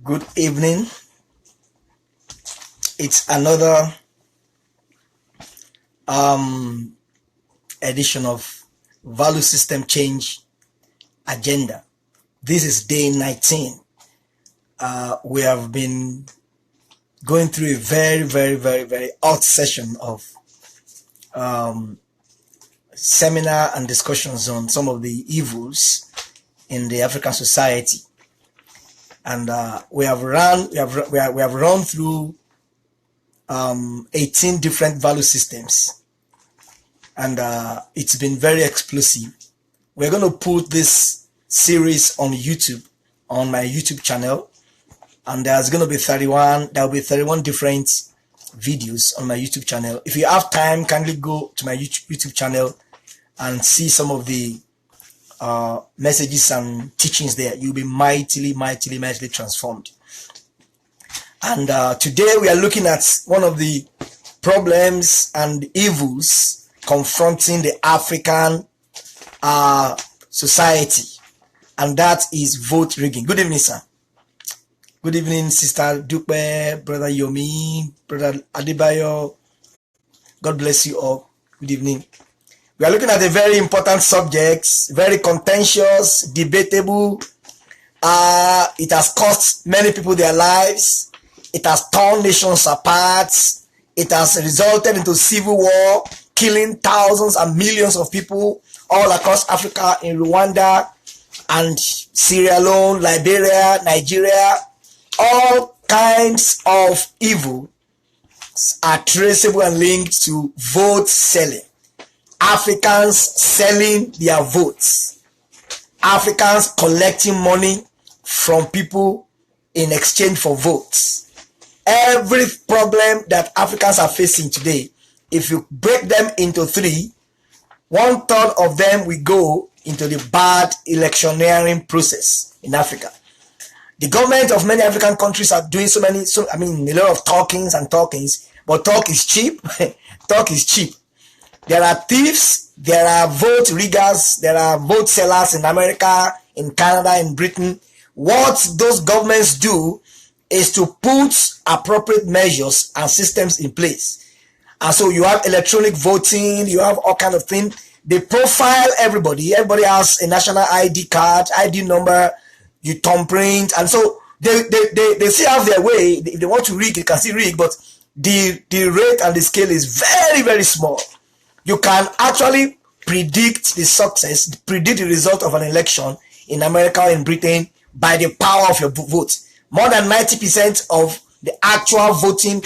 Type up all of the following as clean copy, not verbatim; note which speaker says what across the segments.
Speaker 1: Good evening. It's another edition of Value System Change Agenda. This is day 19. We have been going through a very hot session of seminar and discussions on some of the evils in the African society. And we have run through 18 different value systems, and it's been very explosive. We're going to put this series on YouTube, on my YouTube channel, and there's going to be 31 different videos on my YouTube channel. If you have time, kindly go to my YouTube channel and see some of the messages and teachings there. You'll be mightily transformed. And today we are looking at one of the problems and evils confronting the African society, and that is vote rigging. Good evening, sir. Good evening, Sister Dupe, Brother Yomi, Brother Adebayo. God bless you all. Good evening. We are looking at a very important subject, very contentious, debatable. It has cost many people their lives. It has torn nations apart. It has resulted into civil war, killing thousands and millions of people all across Africa, in Rwanda and Sierra Leone, Liberia, Nigeria. All kinds of evil are traceable and linked to vote selling. Africans selling their votes. Africans collecting money from people in exchange for votes. Every problem that Africans are facing today, if you break them into three, 1/3 of them will go into the bad electioneering process in Africa. The government of many African countries are doing a lot of talkings, but talk is cheap. Talk is cheap. There are thieves, there are vote riggers, there are vote sellers in America, in Canada, in Britain. What those governments do is to put appropriate measures and systems in place. And so you have electronic voting, you have all kind of things. They profile everybody. Everybody has a national ID card, ID number, you thumbprint. And so they still have their way. If they want to rig, they can still rig, but the rate and the scale is very small. You can actually predict the success, predict the result of an election in America or in Britain by the power of your vote. More than 90% of the actual voting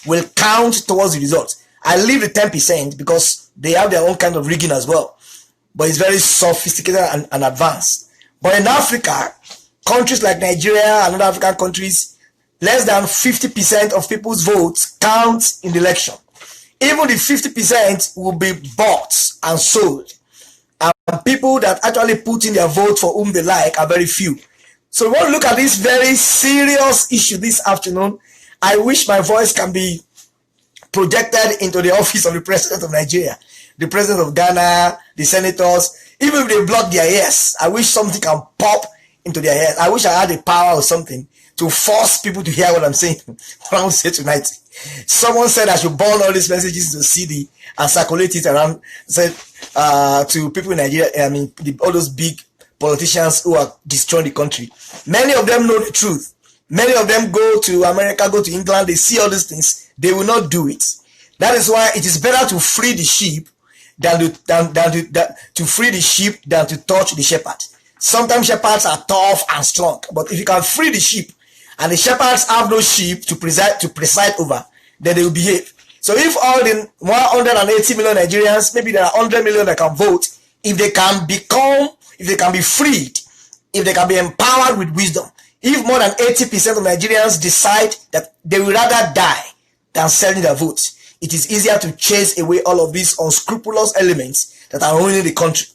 Speaker 1: will count towards the result. I leave the 10% because they have their own kind of rigging as well. But it's very sophisticated and advanced. But in Africa, countries like Nigeria and other African countries, less than 50% of people's votes count in the election. Even the 50% will be bought and sold. And people that actually put in their vote for whom they like are very few. So we want to look at this very serious issue this afternoon. I wish my voice can be projected into the office of the President of Nigeria, the President of Ghana, the senators. Even if they block their ears, I wish something can pop into their ears. I wish I had the power or something to force people to hear what I'm saying, what I will say tonight. Someone said I should burn all these messages to CD and circulate it around, to people in Nigeria. All those big politicians who are destroying the country. Many of them know the truth. Many of them go to America, go to England, they see all these things. They will not do it. That is why it is better to free the sheep than to free the sheep than to touch the shepherd. Sometimes shepherds are tough and strong, but if you can free the sheep, and the shepherds have no sheep to preside over, then they will behave. So if all the 180 million Nigerians, maybe there are 100 million that can vote, if they can be freed, if they can be empowered with wisdom, if more than 80% of Nigerians decide that they will rather die than selling their votes, it is easier to chase away all of these unscrupulous elements that are ruining the country.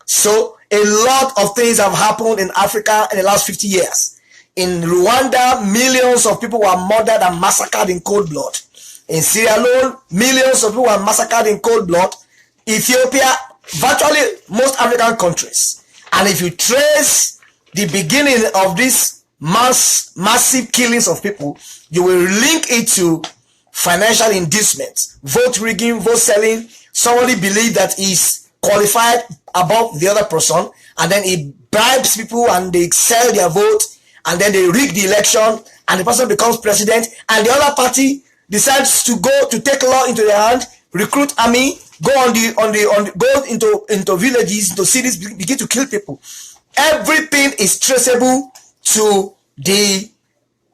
Speaker 1: So a lot of things have happened in Africa in the last 50 years. In Rwanda, millions of people were murdered and massacred in cold blood. In Sierra Leone, millions of people were massacred in cold blood. Ethiopia, virtually most African countries. And if you trace the beginning of this massive killings of people, you will link it to financial inducement, vote rigging, vote selling. Somebody believe that he's qualified above the other person, and then he bribes people and they sell their vote, and then they rig the election, and the person becomes president, and the other party decides to go to take law into their hand, recruit army, go go into villages, into cities, begin to kill people. Everything is traceable to the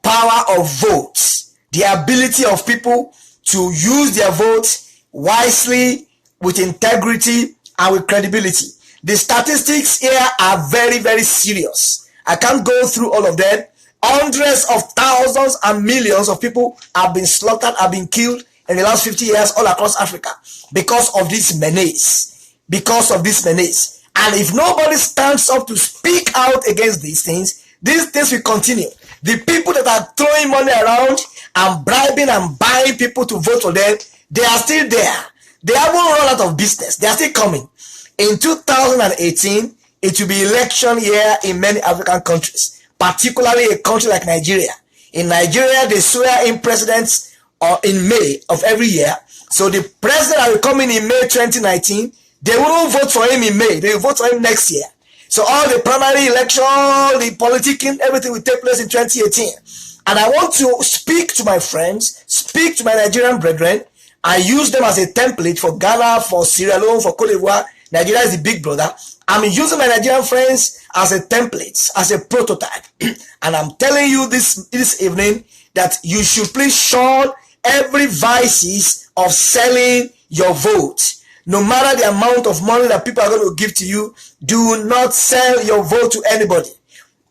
Speaker 1: power of votes, the ability of people to use their votes wisely, with integrity, and with credibility. The statistics here are very, very serious. I can't go through all of them. Hundreds of thousands and millions of people have been slaughtered, have been killed in the last 50 years all across Africa because of this menace. Because of this menace. And if nobody stands up to speak out against these things will continue. The people that are throwing money around and bribing and buying people to vote for them, they are still there. They haven't run out of business. They are still coming. In 2018, it will be election year in many African countries, particularly a country like Nigeria. In Nigeria, they swear in presidents in May of every year. So the president that will come in May 2019, they won't vote for him in May. They will vote for him next year. So all the primary election, the politicking, everything will take place in 2018. And I want to speak to my friends, speak to my Nigerian brethren, and use them as a template for Ghana, for Sierra Leone, for Cote d'Ivoire. Nigeria is the big brother. I'm using my Nigerian friends as a template, as a prototype. And I'm telling you this evening that you should please shun every vices of selling your vote. No matter the amount of money that people are going to give to you, do not sell your vote to anybody.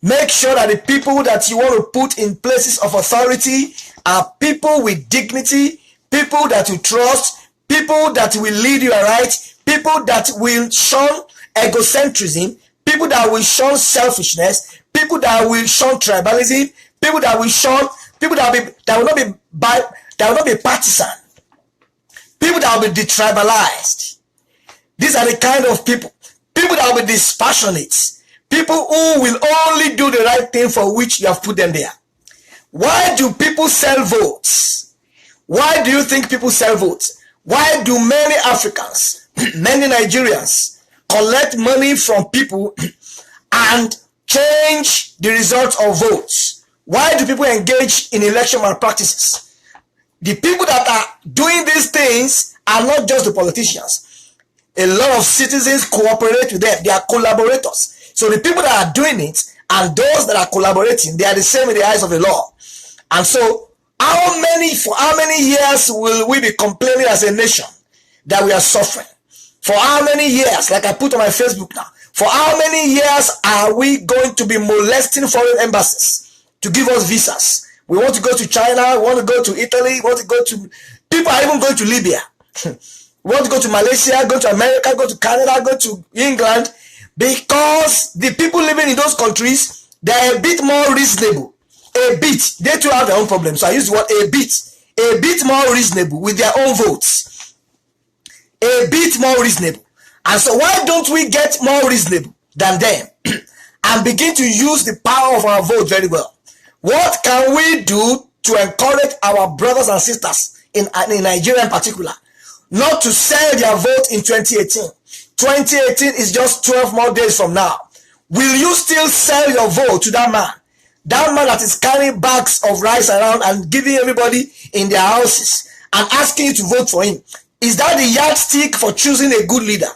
Speaker 1: Make sure that the people that you want to put in places of authority are people with dignity, people that you trust, people that will lead you aright, people that will shun egocentrism, people that will shun selfishness, people that will shun tribalism, people that will shun, people that will not be partisan, people that will be detribalized. These are the kind of people that will be dispassionate, people who will only do the right thing for which you have put them there. Why do people sell votes? Why do you think people sell votes? Why do many Africans, many Nigerians collect money from people and change the results of votes? Why do people engage in election malpractices? The people that are doing these things are not just the politicians. A lot of citizens cooperate with them. They are collaborators. So the people that are doing it and those that are collaborating, they are the same in the eyes of the law. And so for how many years will we be complaining as a nation that we are suffering? For how many years, like I put on my Facebook now, for how many years are we going to be molesting foreign embassies to give us visas? We want to go to China, we want to go to Italy, we want to go to, people are even going to Libya. We want to go to Malaysia, go to America, go to Canada, go to England, because the people living in those countries, they are a bit more reasonable. A bit. They too have their own problems. So I use the word a bit more reasonable with their own votes. A bit more reasonable. And so why don't we get more reasonable than them and begin to use the power of our vote very well? What can we do to encourage our brothers and sisters in Nigeria in particular not to sell their vote in 2018? 2018 is just 12 more days from now. Will you still sell your vote to that man? That man that is carrying bags of rice around and giving everybody in their houses and asking you to vote for him. Is that the yardstick for choosing a good leader?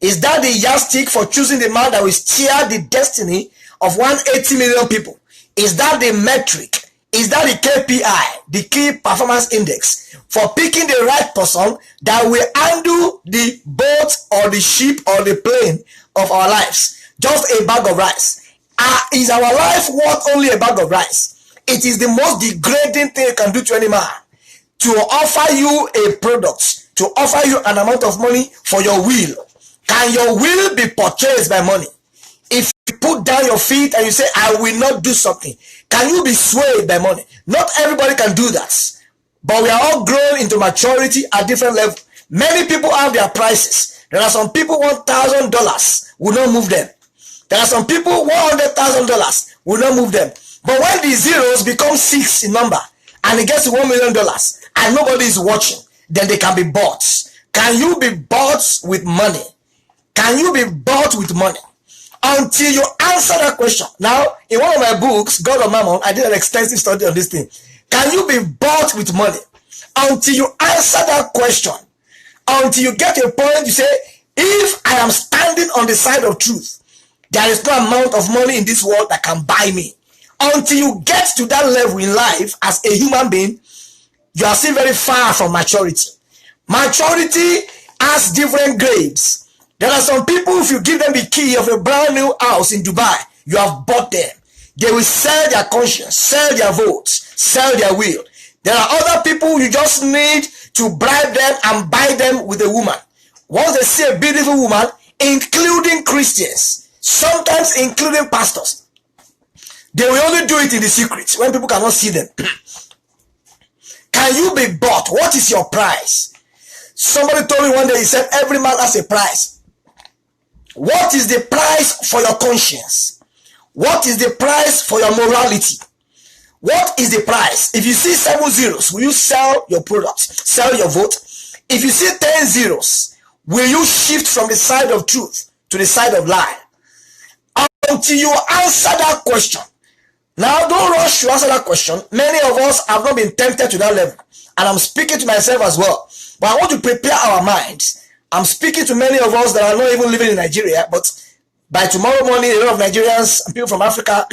Speaker 1: Is that the yardstick for choosing the man that will steer the destiny of 180 million people? Is that the metric? Is that the KPI, the key performance index, for picking the right person that will handle the boat or the ship or the plane of our lives? Just a bag of rice. Is our life worth only a bag of rice? It is the most degrading thing you can do to any man. To offer you a product, to offer you an amount of money for your will. Can your will be purchased by money? If you put down your feet and you say, I will not do something, can you be swayed by money? Not everybody can do that. But we are all grown into maturity at different levels. Many people have their prices. There are some people $1,000 will not move them. There are some people $100,000 will not move them. But when the zeros become 6 in number and it gets to $1 million and nobody is watching, then they can be bought. Can you be bought with money? Can you be bought with money? Until you answer that question. Now, in one of my books, God of Mammon, I did an extensive study on this thing. Can you be bought with money? Until you answer that question, until you get to a point, you say, if I am standing on the side of truth, there is no amount of money in this world that can buy me. Until you get to that level in life as a human being, you are still very far from maturity. Maturity has different grades. There are some people, if you give them the key of a brand new house in Dubai, you have bought them. They will sell their conscience, sell their votes, sell their will. There are other people you just need to bribe them and buy them with a woman. Once they see a beautiful woman, including Christians, sometimes including pastors, they will only do it in the secret when people cannot see them. Can you be bought? What is your price? Somebody told me one day, he said, every man has a price. What is the price for your conscience? What is the price for your morality? What is the price? If you see 7 zeros, will you sell your products, sell your vote? If you see 10 zeros, will you shift from the side of truth to the side of lie? Until you answer that question. Now, don't rush to answer that question. Many of us have not been tempted to that level. And I'm speaking to myself as well. But I want to prepare our minds. I'm speaking to many of us that are not even living in Nigeria, but by tomorrow morning, a lot of Nigerians and people from Africa,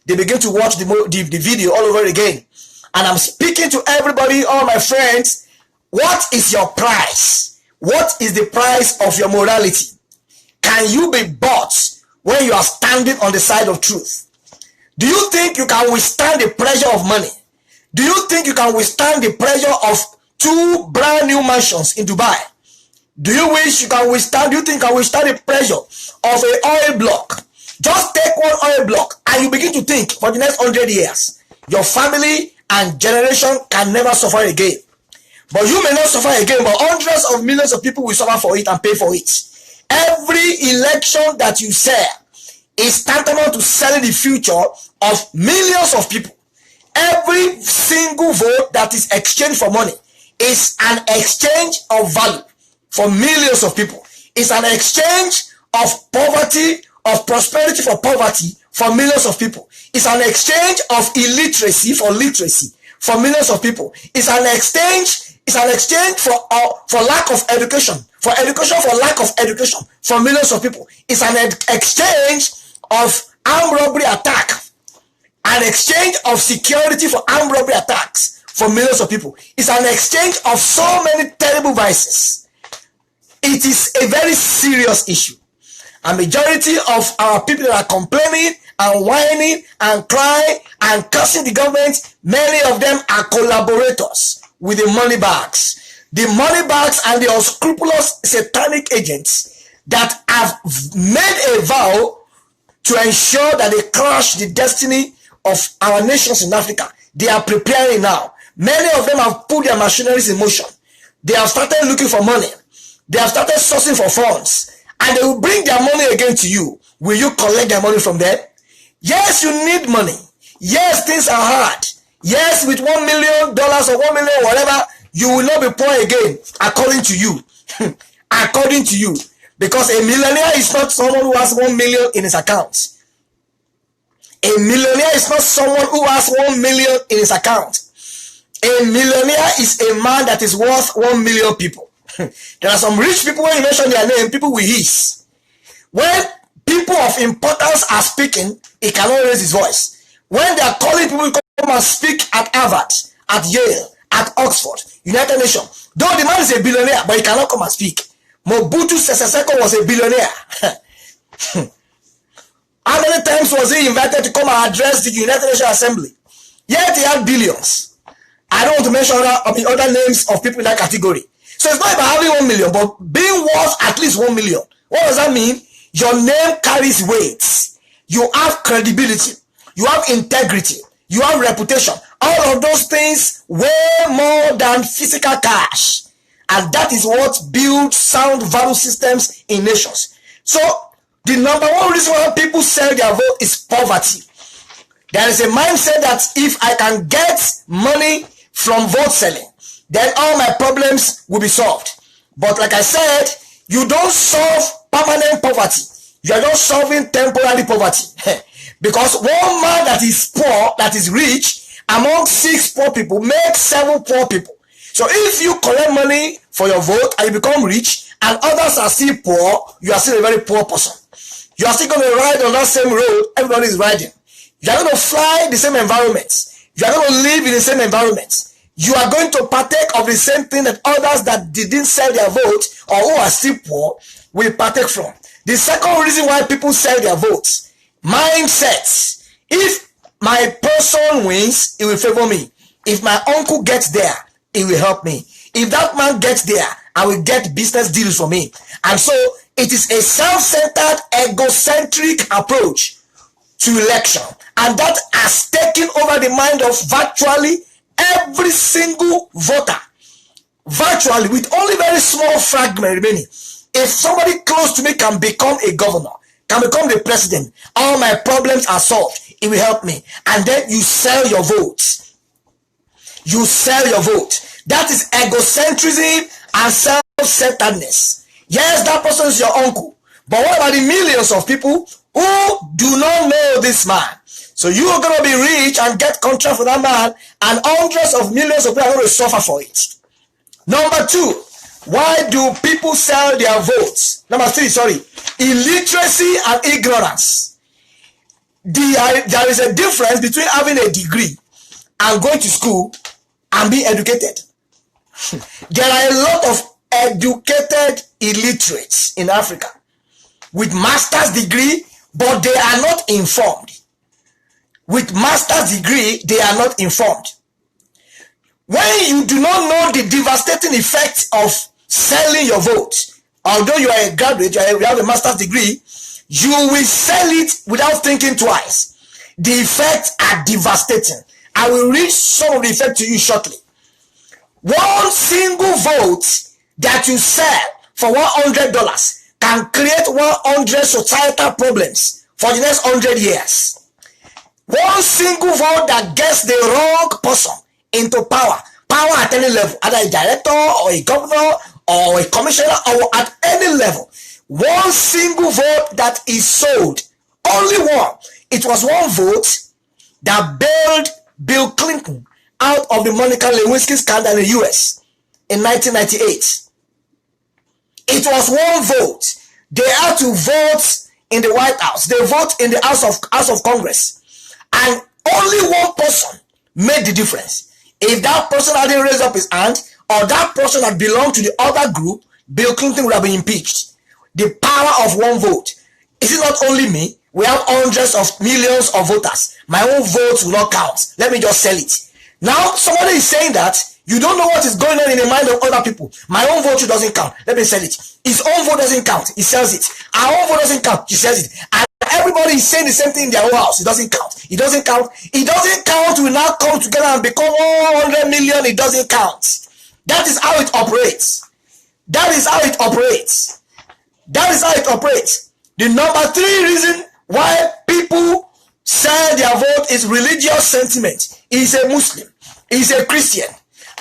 Speaker 1: they begin to watch the video all over again. And I'm speaking to everybody, all my friends. What is your price? What is the price of your morality? Can you be bought when you are standing on the side of truth? Do you think you can withstand the pressure of money? Do you think you can withstand the pressure of 2 brand new mansions in Dubai? Do you wish you can withstand? Do you think you can withstand the pressure of an oil block? Just take one oil block and you begin to think for the next 100 years, your family and generation can never suffer again. But you may not suffer again, but hundreds of millions of people will suffer for it and pay for it. Every election that you sell is tantamount to selling the future of millions of people. Every single vote that is exchanged for money is an exchange of value for millions of people. It's an exchange of poverty, of prosperity for poverty for millions of people. It's an exchange of illiteracy for literacy for millions of people. It's an exchange for lack of education, for education for lack of education for millions of people. It's an exchange of armed robbery attack, an exchange of security for armed robbery attacks for millions of people. It's an exchange of so many terrible vices. It is a very serious issue. A majority of our people that are complaining and whining and crying and cursing the government, many of them are collaborators with the money bags. The money bags and the unscrupulous satanic agents that have made a vow to ensure that they crush the destiny of our nations in Africa. They are preparing now. Many of them have put their machineries in motion. They have started looking for money. They have started sourcing for funds. And they will bring their money again to you. Will you collect their money from them? Yes, you need money. Yes, things are hard. Yes, with $1 million or 1 million, whatever, you will not be poor again, according to you. According to you. Because a millionaire is not someone who has 1 million in his account. A millionaire is not someone who has 1 million in his account. A millionaire is a man that is worth 1 million people. There are some rich people, when you mention their name, people will hiss. When people of importance are speaking, he cannot raise his voice. When they are calling people to come and speak at Harvard, at Yale, at Oxford, United Nations, though the man is a billionaire, but he cannot come and speak. Mobutu Sese Seko was a billionaire. How many times was he invited to come and address the United Nations Assembly? Yet he had billions. I don't want to mention other names of people in that category. So it's not about having 1 million, but being worth at least 1 million. What does that mean? Your name carries weight. You have credibility. You have integrity. You have reputation. All of those things weigh more than physical cash. And that is what builds sound value systems in nations. So the number one reason why people sell their vote is poverty. There is a mindset that if I can get money from vote selling, then all my problems will be solved. But like I said, you don't solve permanent poverty. You are just solving temporary poverty. Because one man that is poor, that is rich, among 6 poor people, makes 7 poor people. So if you collect money for your vote and you become rich, and others are still poor, you are still a very poor person. You are still going to ride on that same road everybody is riding. You are going to fly the same environment. You are going to live in the same environment. You are going to partake of the same thing that others that didn't sell their vote or who are still poor will partake from. The second reason why people sell their votes, mindset. If my person wins, it will favor me. If my uncle gets there, it will help me. If that man gets there, I will get business deals for me. And so it is a self-centered, egocentric approach to election. And that has taken over the mind of virtually every single voter. Virtually, with only very small fragment remaining. If somebody close to me can become a governor, can become the president, all my problems are solved. It will help me. And then you sell your vote. You sell your vote. That is egocentrism and self-centeredness. Yes, that person is your uncle. But what about the millions of people who do not know this man? So you are going to be rich and get contract for that man, and hundreds of millions of people are going to suffer for it. Number 2, why do people sell their votes? Number 3, illiteracy and ignorance. There is a difference between having a degree and going to school and being educated. There are a lot of educated illiterates in Africa with master's degree, but they are not informed. With master's degree, they are not informed. When you do not know the devastating effects of selling your vote, although you are a graduate, you have a master's degree, you will sell it without thinking twice. The effects are devastating. I will read some of the effects to you shortly. One single vote that you sell for $100 can create 100 societal problems for the next 100 years. One single vote that gets the wrong person into power at any level, either a director or a governor or a commissioner or at any level. One single vote that is sold, only one. It was one vote that bailed Bill Clinton out of the Monica Lewinsky scandal in the US in 1998. It was one vote. They had to vote in the White House. They vote in the House of Congress. And only one person made the difference. If that person hadn't raised up his hand, or that person had belonged to the other group, Bill Clinton would have been impeached. The power of one vote. Is it not only me? We have hundreds of millions of voters. My own vote will not count. Let me just sell it. Now, somebody is saying that you don't know what is going on in the mind of other people. My own vote doesn't count. Let me sell it. His own vote doesn't count. He sells it. Our own vote doesn't count. He sells it. And everybody is saying the same thing in their own house. It doesn't count. It doesn't count. It doesn't count. We now come together and become 100 million. It doesn't count. That is how it operates. That is how it operates. That is how it operates. The number 3 reason why people sell their vote is religious sentiment. He's a Muslim. He's a Christian.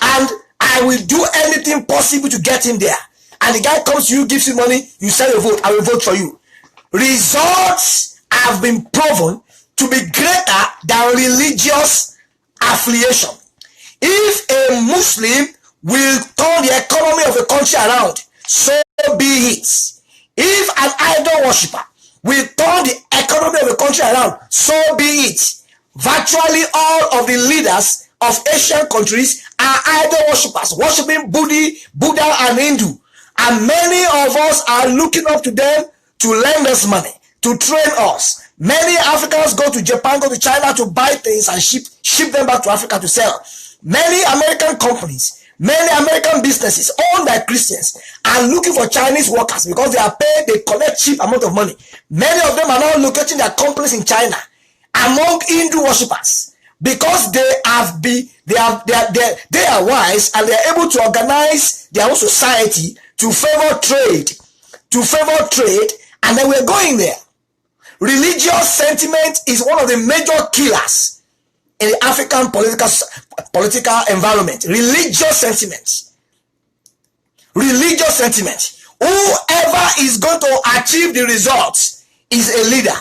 Speaker 1: And I will do anything possible to get him there. And the guy comes to you, gives you money, you sell your vote, I will vote for you. Results have been proven to be greater than religious affiliation. If a Muslim will turn the economy of a country around, so be it. If an idol worshiper will turn the economy of a country around, so be it. Virtually all of the leaders of Asian countries are idol worshippers, worshipping Buddha and Hindu. And many of us are looking up to them to lend us money, to train us. Many Africans go to Japan, go to China to buy things and ship them back to Africa to sell. Many American companies, many American businesses owned by Christians are looking for Chinese workers because they are paid, they collect cheap amount of money. Many of them are now locating their companies in China among Hindu worshippers because they are wise and they are able to organize their own society to favor trade, and then we're going there. Religious sentiment is one of the major killers in the African political environment. Religious sentiments. Religious sentiment. Whoever is going to achieve the results is a leader.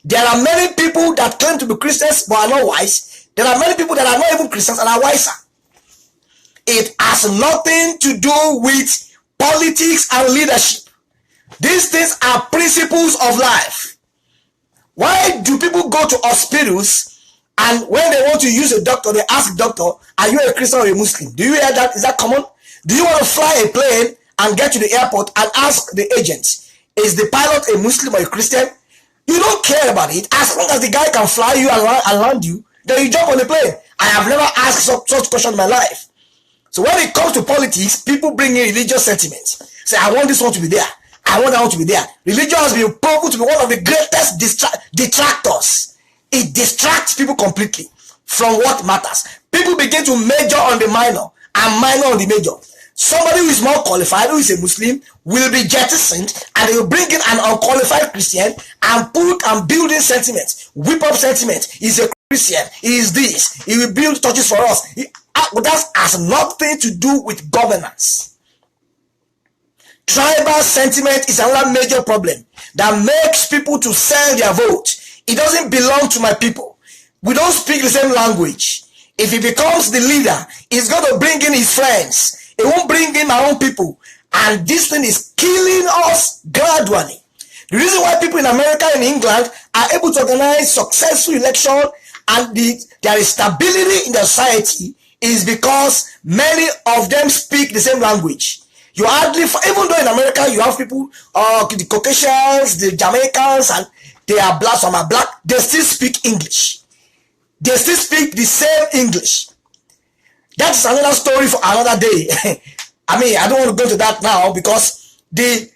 Speaker 1: There are many people that claim to be Christians but are not wise. There are many people that are not even Christians and are wiser. It has nothing to do with politics and leadership. These things are principles of life. Why do people go to hospitals and when they want to use a doctor, they ask the doctor, are you a Christian or a Muslim? Do you hear that? Is that common? Do you want to fly a plane and get to the airport and ask the agent, is the pilot a Muslim or a Christian? You don't care about it. As long as the guy can fly you and land you, then you jump on the plane. I have never asked such question in my life. So when it comes to politics, people bring in religious sentiments. Say, I want this one to be there. I want that one to be there. Religion has been proven to be one of the greatest detractors. It distracts people completely from what matters. People begin to major on the minor and minor on the major. Somebody who is more qualified, who is a Muslim, will be jettisoned and they will bring in an unqualified Christian and build in sentiment, whip up sentiment. He's a Christian, he is this, he will build churches for us. That has nothing to do with governance. Tribal sentiment is another major problem that makes people to sell their vote. It doesn't belong to my people. We don't speak the same language. If he becomes the leader, he's going to bring in his friends. He won't bring in my own people. And this thing is killing us gradually. The reason why people in America and England are able to organize successful election and there is stability in the society is because many of them speak the same language. You hardly, even though in America you have people, the Caucasians, the Jamaicans, and they are black, some are black, they still speak English. They still speak the same English. That's another story for another day. I mean, I don't want to go to that now because the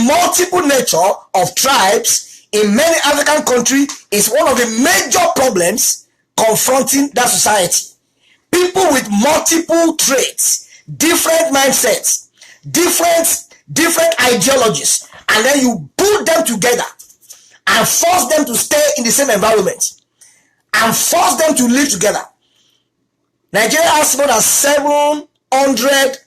Speaker 1: multiple nature of tribes in many African countries is one of the major problems confronting that society. People with multiple traits, different mindsets, different ideologies, and then you put them together and force them to stay in the same environment and force them to live together. Nigeria has more than 700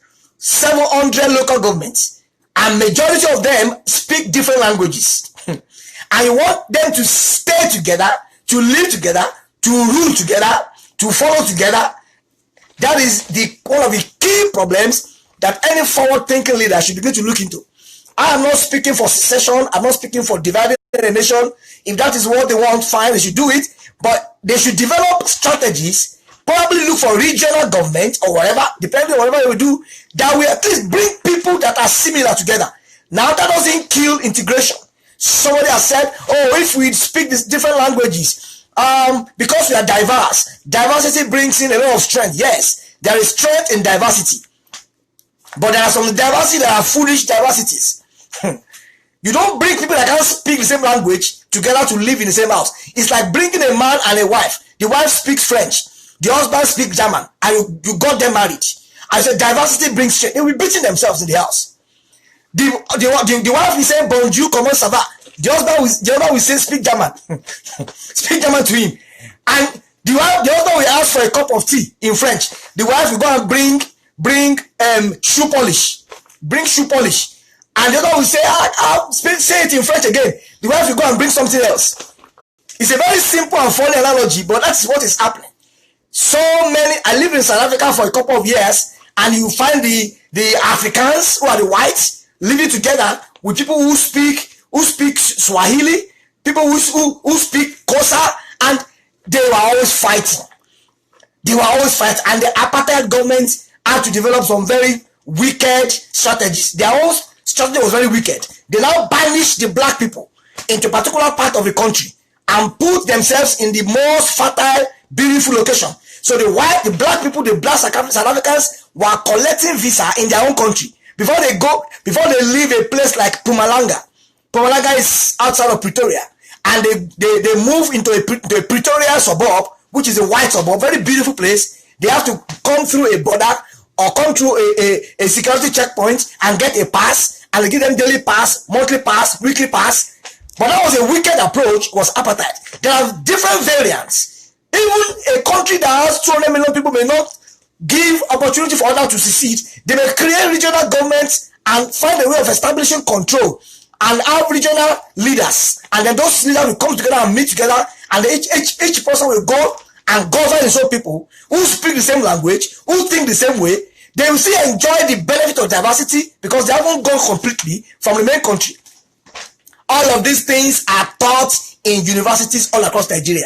Speaker 1: local governments, and majority of them speak different languages. And you want them to stay together, to live together, to rule together, to follow together. That is one of the key problems that any forward-thinking leader should begin to look into. I am not speaking for secession. I'm not speaking for dividing the nation. If that is what they want, fine, they should do it. But they should develop strategies, probably look for regional government or whatever, depending on whatever they will do, that will at least bring people that are similar together. Now, that doesn't kill integration. Somebody has said, oh, if we speak these different languages, because we are diverse, diversity brings in a lot of strength. Yes, there is strength in diversity. But there are some diversity that are foolish diversities. You don't bring people that can't speak the same language together to live in the same house. It's like bringing a man and a wife. The wife speaks French, the husband speaks German, and you got them married. I said diversity brings strength. They will be beating themselves in the house. The wife will say bonjour, comment ça va? The husband will say speak German. Speak German to him. And the husband will ask for a cup of tea in French. The wife will go and bring shoe polish. Bring shoe polish. And the other will say, say it in French again. The wife will go and bring something else. It's a very simple and funny analogy, but that's what is happening. So many, I lived in South Africa for a couple of years, and you find the Africans, who are the whites, living together with people who speak Swahili, people who speak Xhosa, and they were always fighting. And the apartheid government had to develop some very wicked strategies. Their own strategy was very wicked. They now banished the black people into a particular part of the country and put themselves in the most fertile, beautiful location. So the black people, the black South Africans were collecting visa in their own country before they leave a place like Mpumalanga. Mpumalanga is outside of Pretoria, and they move into a Pretoria suburb, which is a white suburb, very beautiful place. They have to come through a border or come through a security checkpoint and get a pass, and they give them daily pass, monthly pass, weekly pass. But that was a wicked approach, was apartheid. There are different variants. Even a country that has 200 million people may not give opportunity for others to succeed. They may create regional governments and find a way of establishing control and have regional leaders. And then those leaders will come together and meet together, and each person will go and govern his own people who speak the same language, who think the same way. They will still enjoy the benefit of diversity because they haven't gone completely from the main country. All of these things are taught in universities all across Nigeria.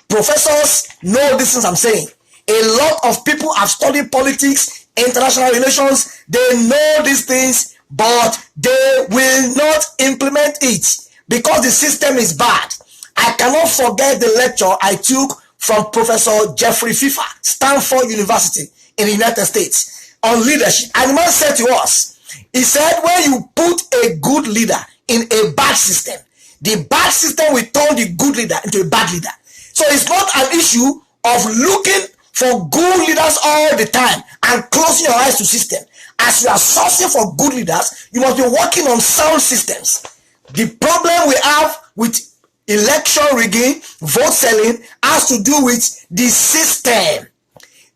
Speaker 1: Professors know these things I'm saying. A lot of people have studied politics, international relations. They know these things, but they will not implement it because the system is bad. I cannot forget the lecture I took from Professor Jeffrey FIFA, Stanford University in the United States, on leadership. And the man said to us, he said, when you put a good leader in a bad system, the bad system will turn the good leader into a bad leader. So it's not an issue of looking for good leaders all the time and closing your eyes to system. As you are sourcing for good leaders, you must be working on sound systems. The problem we have with election rigging, vote selling, has to do with the system.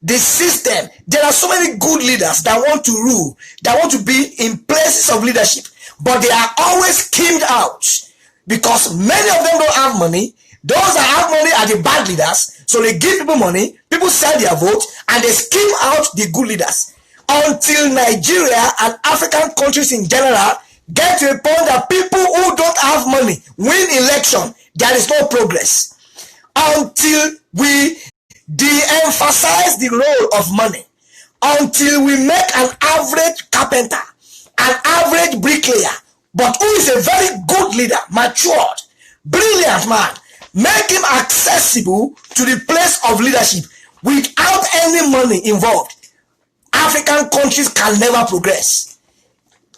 Speaker 1: The system. There are so many good leaders that want to rule, that want to be in places of leadership, but they are always schemed out because many of them don't have money. Those that have money are the bad leaders, so they give people money, people sell their vote, and they scheme out the good leaders. Until Nigeria and African countries in general get to a point that people who don't have money win election, there is no progress. Until we de-emphasize the role of money, until we make an average carpenter, an average bricklayer, but who is a very good leader, matured, brilliant man, make him accessible to the place of leadership without any money involved, African countries can never progress.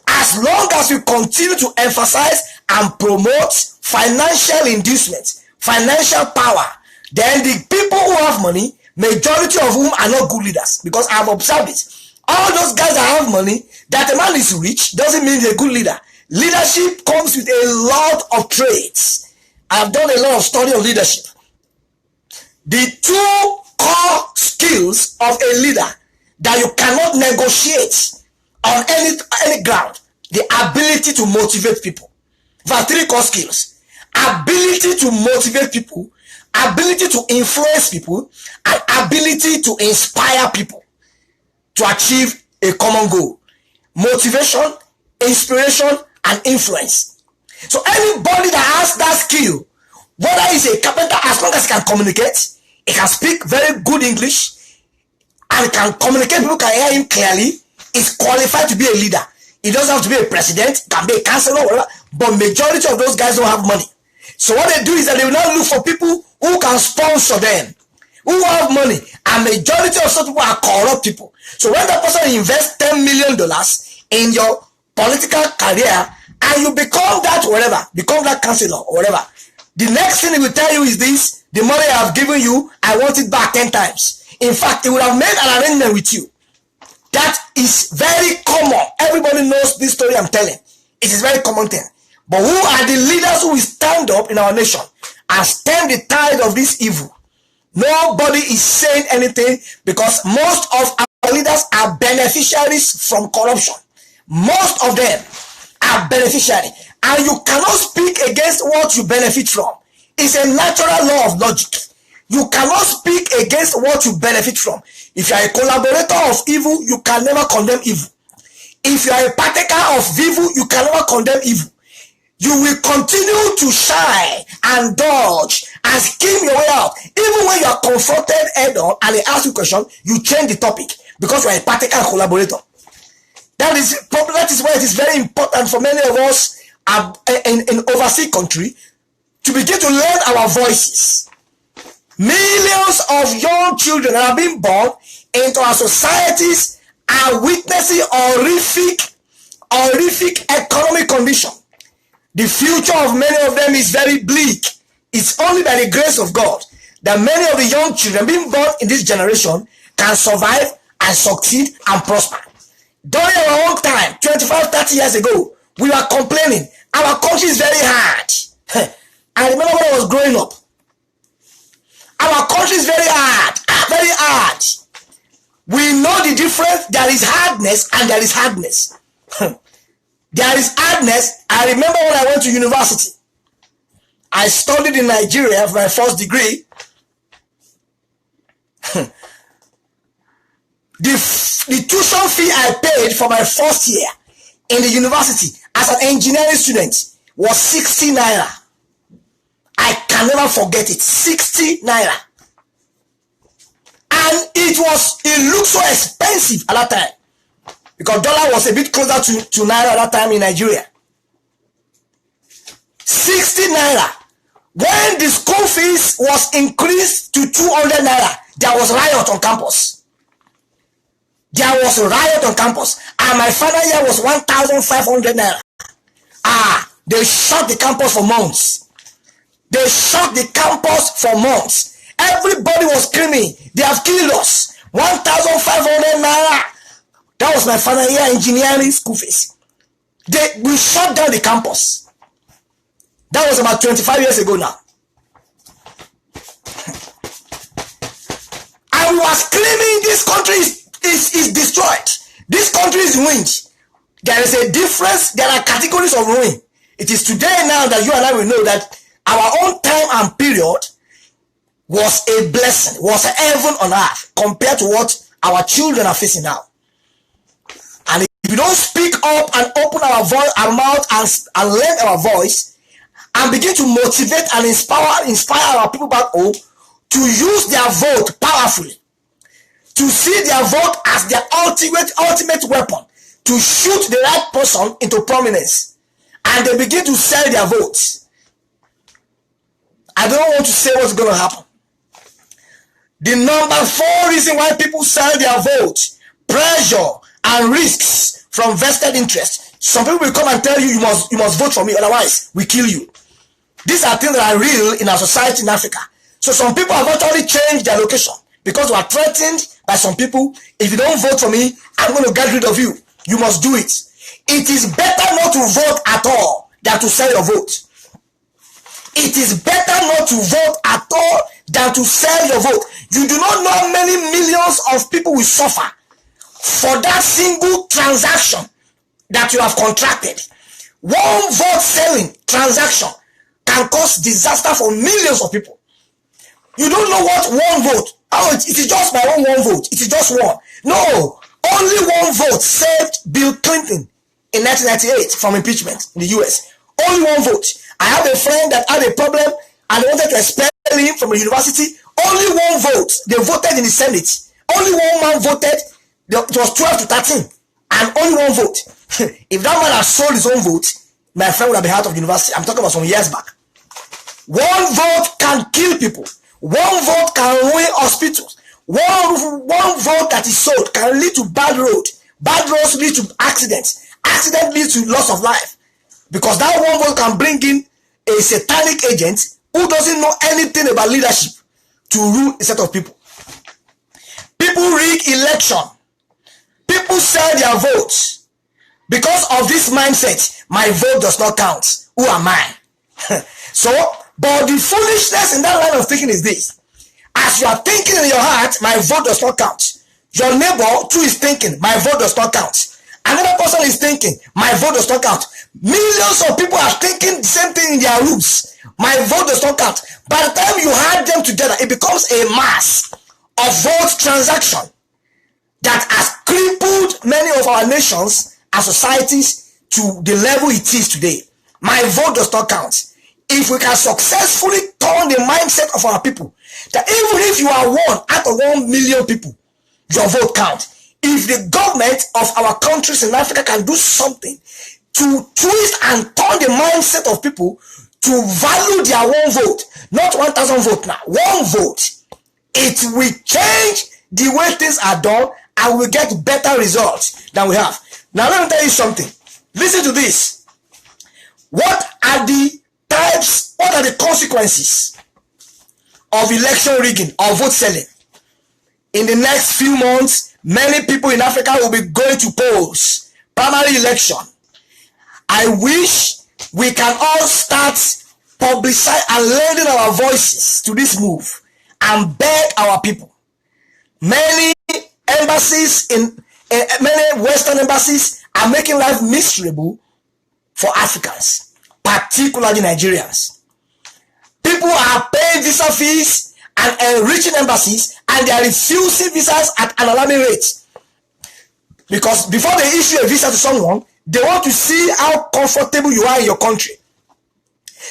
Speaker 1: As long as we continue to emphasize and promote financial inducement, financial power, then the people who have money, majority of whom are not good leaders, because I have observed it. All those guys that have money, that a man is rich doesn't mean he's a good leader. Leadership comes with a lot of traits. I have done a lot of study of leadership. The two core skills of a leader that you cannot negotiate on any ground: the ability to motivate people. There are three core skills: ability to motivate people, ability to influence people, and ability to inspire people to achieve a common goal. Motivation, inspiration, and influence. So anybody that has that skill, whether he's a carpenter, as long as he can communicate, he can speak very good English, and he can communicate, people can hear him clearly, is qualified to be a leader. He doesn't have to be a president, can be a councillor, whatever, but majority of those guys don't have money. So what they do is that they will now look for people who can sponsor them, who have money, and majority of such people are corrupt people. So when that person invests $10 million in your political career, and you become that whatever, become that councillor or whatever, the next thing he will tell you is this: the money I have given you, I want it back 10 times. In fact, he would have made an arrangement with you. That is very common. Everybody knows this story I'm telling. It is very common thing. But who are the leaders who will stand up in our nation and stem the tide of this evil? Nobody is saying anything, because most of our leaders are beneficiaries from corruption. Most of them are beneficiaries. And you cannot speak against what you benefit from. It's a natural law of logic. You cannot speak against what you benefit from. If you are a collaborator of evil, you can never condemn evil. If you are a partaker of evil, you can never condemn evil. You will continue to shine and dodge and scheme your way out. Even when you are confronted head on and they ask you a question, you change the topic because you are a partaker and collaborator. That is why it is very important for many of us in overseas country to begin to learn our voices. Millions of young children that are being born into our societies are witnessing horrific economic condition. The future of many of them is very bleak. It's only by the grace of God that many of the young children being born in this generation can survive and succeed and prosper. During our own time, 25, 30 years ago, we were complaining our country is very hard. I remember when I was growing up. Our country is very hard, very hard. We know the difference. There is hardness and there is hardness. There is hardness. I remember when I went to university. I studied in Nigeria for my first degree. The tuition fee I paid for my first year in the university as an engineering student was 60 naira. I can never forget it. 60 naira. And it looked so expensive at that time, because dollar was a bit closer to naira at that time in Nigeria. 60 naira. When the school fees was increased to 200 naira, there was riot on campus. There was a riot on campus. And my final year was 1,500 naira. They shut the campus for months. They shut the campus for months. Everybody was screaming, they have killed us. 1,500 naira. That was my final year engineering school fees. We shut down the campus. That was about 25 years ago now. And we were screaming, this country is destroyed. This country is ruined. There is a difference. There are categories of ruin. It is today now that you and I will know that our own time and period was a blessing, was a heaven on earth compared to what our children are facing now. And if we don't speak up and open our voice, our mouth, and lend our voice, and begin to motivate and inspire our people back home to use their vote powerfully, to see their vote as their ultimate weapon, to shoot the right person into prominence, and they begin to sell their votes. I don't want to say what's going to happen. The number 4 reason why people sell their votes: pressure and risks from vested interest. Some people will come and tell you must vote for me, otherwise we kill you. These are things that are real in our society in Africa. So some people have actually changed their location because we are threatened by some people. If you don't vote for me, I'm going to get rid of you. You must do it. It is better not to vote at all than to sell your vote. It is better not to vote at all than to sell your vote. You do not know how many millions of people will suffer for that single transaction that you have contracted. One vote selling transaction can cause disaster for millions of people. You don't know what one vote. Oh, it is just my own one vote. It is just one. No, only one vote saved Bill Clinton in 1998 from impeachment in the US. Only one vote. I have a friend that had a problem and they wanted to expel him from the university. Only one vote. They voted in the Senate. Only one man voted. It was 12 to 13. And only one vote. If that man had sold his own vote, my friend would have been out of the university. I'm talking about some years back. One vote can kill people. One vote can ruin hospitals. One vote that is sold can lead to bad road. Bad roads lead to accidents. Accident leads to loss of life. Because that one vote can bring in a satanic agent who doesn't know anything about leadership to rule a set of people. People rig election. People sell their votes. Because of this mindset, my vote does not count. Who am I? But the foolishness in that line of thinking is this. As you are thinking in your heart, my vote does not count. Your neighbor too is thinking, my vote does not count. Another person is thinking, my vote does not count. Millions of people are thinking the same thing in their rooms. My vote does not count. By the time you add them together, it becomes a mass of vote transaction that has crippled many of our nations and societies to the level it is today. My vote does not count. If we can successfully turn the mindset of our people, that even if you are 1 out of 1 million people, your vote counts. If the government of our countries in Africa can do something to twist and turn the mindset of people to value their own vote, not 1,000 votes now, one vote, it will change the way things are done and we'll get better results than we have. Now let me tell you something. Listen to this. What are the consequences of election rigging or vote selling? In the next few months, many people in Africa will be going to polls, primary election. I wish we can all start publicize and lending our voices to this move and beg our people. Many embassies many Western embassies are making life miserable for Africans, particularly Nigerians. People are paying visa fees and enriching embassies, and they are refusing visas at an alarming rate. Because before they issue a visa to someone, they want to see how comfortable you are in your country.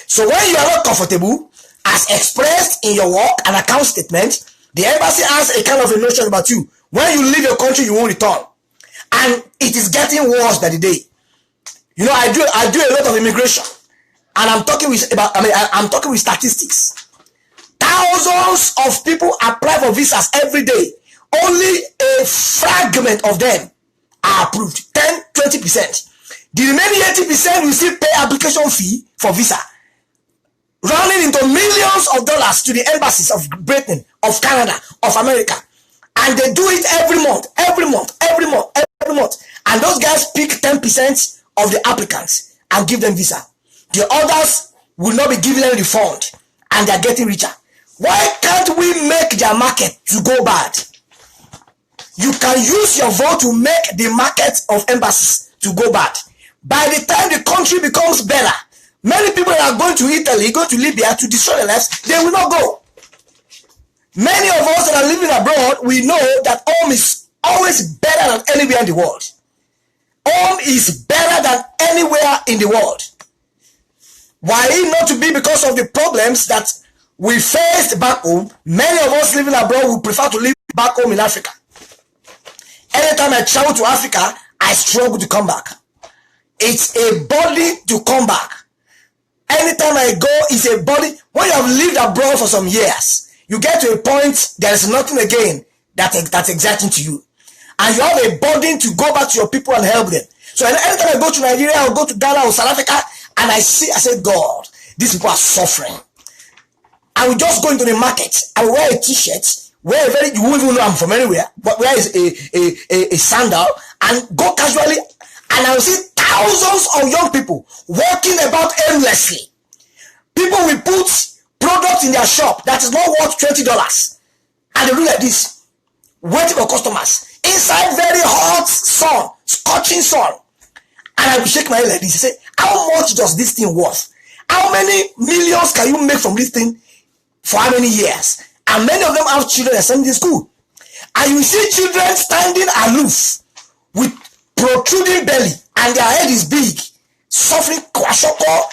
Speaker 1: So when you are not comfortable, as expressed in your work and account statement, the embassy has a kind of a notion about you. When you leave your country, you won't return. And it is getting worse by the day. You know, I do a lot of immigration, and I'm talking with statistics. Thousands of people apply for visas every day. Only a fragment of them are approved. 10-20%. The remaining 80% will still pay application fee for visa, running into millions of dollars to the embassies of Britain, of Canada, of America. And they do it every month. And those guys pick 10% of the applicants and give them visa. The others will not be giving them refund, and they're getting richer. Why can't we make their market to go bad? You can use your vote to make the market of embassies to go bad. By the time the country becomes better, many people that are going to Italy, go to Libya to destroy their lives, they will not go. Many of us that are living abroad, we know that home is always better than anywhere in the world. Home is better than anywhere in the world. Why not to be? Because of the problems that we faced back home. Many of us living abroad would prefer to live back home in Africa. Anytime I travel to Africa, I struggle to come back. It's a body to come back. Anytime I go, it's a body. When you have lived abroad for some years, you get to a point, there is nothing again that's exacting to you. And you have a burden to go back to your people and help them. So anytime I go to Nigeria or go to Ghana or South Africa, and I say, God, these people are suffering. I will just go into the market. I will wear a t-shirt, you won't even know I'm from anywhere, but wear a sandal and go casually, and I will see thousands of young people walking about aimlessly. People will put products in their shop that is not worth $20, and they do like this, waiting for customers inside very hot sun, scorching sun. And I will shake my head like this and say, how much does this thing worth? How many millions can you make from this thing for how many years? And many of them have children that send in school. And you see children standing aloof with protruding belly, and their head is big, suffering kwashoko.